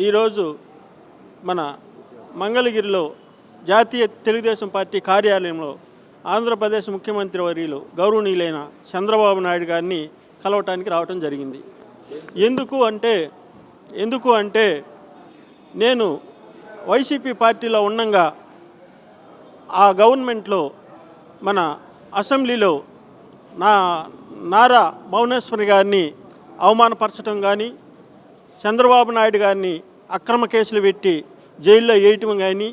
ఈరోజు మన మంగళగిరిలో జాతీయ తెలుగుదేశం పార్టీ కార్యాలయంలో ఆంధ్రప్రదేశ్ ముఖ్యమంత్రి వర్యులు గౌరవనీయులైన చంద్రబాబు నాయుడు గారిని కలవటానికి రావటం జరిగింది. ఎందుకు అంటే నేను వైసీపీ పార్టీలో ఉండగా ఆ గవర్నమెంట్లో మన అసెంబ్లీలో నారా భువనేశ్వరి గారిని అవమానపరచడం కానీ, చంద్రబాబు నాయుడు గారిని అక్రమ కేసులు పెట్టి జైల్లో వేయటం కానీ,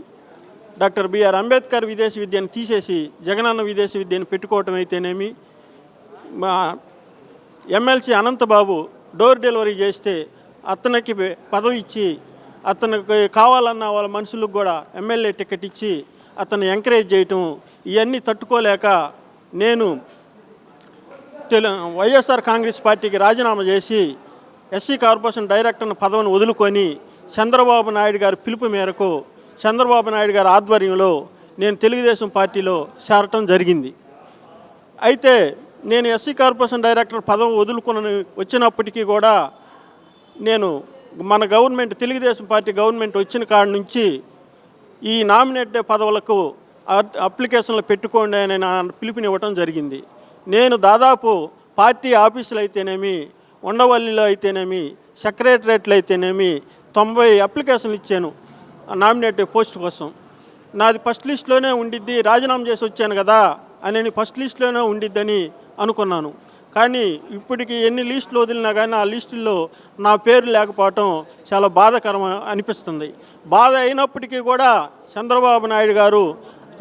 డాక్టర్ బిఆర్ అంబేద్కర్ విదేశీ విద్యను తీసేసి జగనన్న విదేశీ విద్యను పెట్టుకోవటం అయితేనేమి, మా ఎమ్మెల్సీ అనంతబాబు డోర్ డెలివరీ చేస్తే అతనికి పదవి ఇచ్చి అతనికి కావాలన్న వాళ్ళ మనుషులకు కూడా ఎమ్మెల్యే టికెట్ ఇచ్చి అతన్ని ఎంకరేజ్ చేయటం, ఇవన్నీ తట్టుకోలేక నేను వైఎస్ఆర్ కాంగ్రెస్ పార్టీకి రాజీనామా చేసి ఎస్సీ కార్పొరేషన్ డైరెక్టర్ పదవిని వదులుకొని చంద్రబాబు నాయుడు గారి పిలుపు మేరకు చంద్రబాబు నాయుడు గారి ఆధ్వర్యంలో నేను తెలుగుదేశం పార్టీలో చేరటం జరిగింది. అయితే నేను ఎస్సీ కార్పొరేషన్ డైరెక్టర్ పదవి వదులుకొని వచ్చినప్పటికీ కూడా నేను మన గవర్నమెంట్ తెలుగుదేశం పార్టీ గవర్నమెంట్ వచ్చిన కాడి నుంచి ఈ నామినేట్ పదవులకు అప్లికేషన్లు పెట్టుకోండి అని నా పిలుపునివ్వటం జరిగింది. నేను దాదాపు పార్టీ ఆఫీసులు అయితేనేమి, ఉండవల్లిలో అయితేనేమి, సెక్రటరేట్లు అయితేనేమి 90 అప్లికేషన్లు ఇచ్చాను నామినేట్ పోస్ట్ కోసం. నాది ఫస్ట్ లిస్టులోనే ఉండిద్ది, రాజీనామా చేసి వచ్చాను కదా అని ఫస్ట్ లిస్టులోనే ఉండిద్దని అనుకున్నాను. కానీ ఇప్పటికి ఎన్ని లిస్టులు వదిలినా కానీ ఆ లిస్టుల్లో నా పేరు లేకపోవటం చాలా బాధాకరం అనిపిస్తుంది. బాధ అయినప్పటికీ కూడా చంద్రబాబు నాయుడు గారు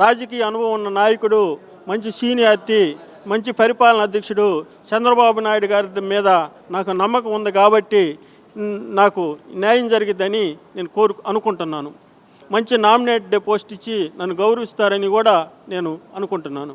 రాజకీయ అనుభవం ఉన్న నాయకుడు, మంచి సీనియారిటీ, మంచి పరిపాలన అధ్యక్షుడు చంద్రబాబు నాయుడు గారి మీద నాకు నమ్మకం ఉంది కాబట్టి నాకు న్యాయం జరిగిద్దని నేను అనుకుంటున్నాను. మంచి నామినేట్ పోస్ట్ ఇచ్చి నన్ను గౌరవిస్తారని కూడా నేను అనుకుంటున్నాను.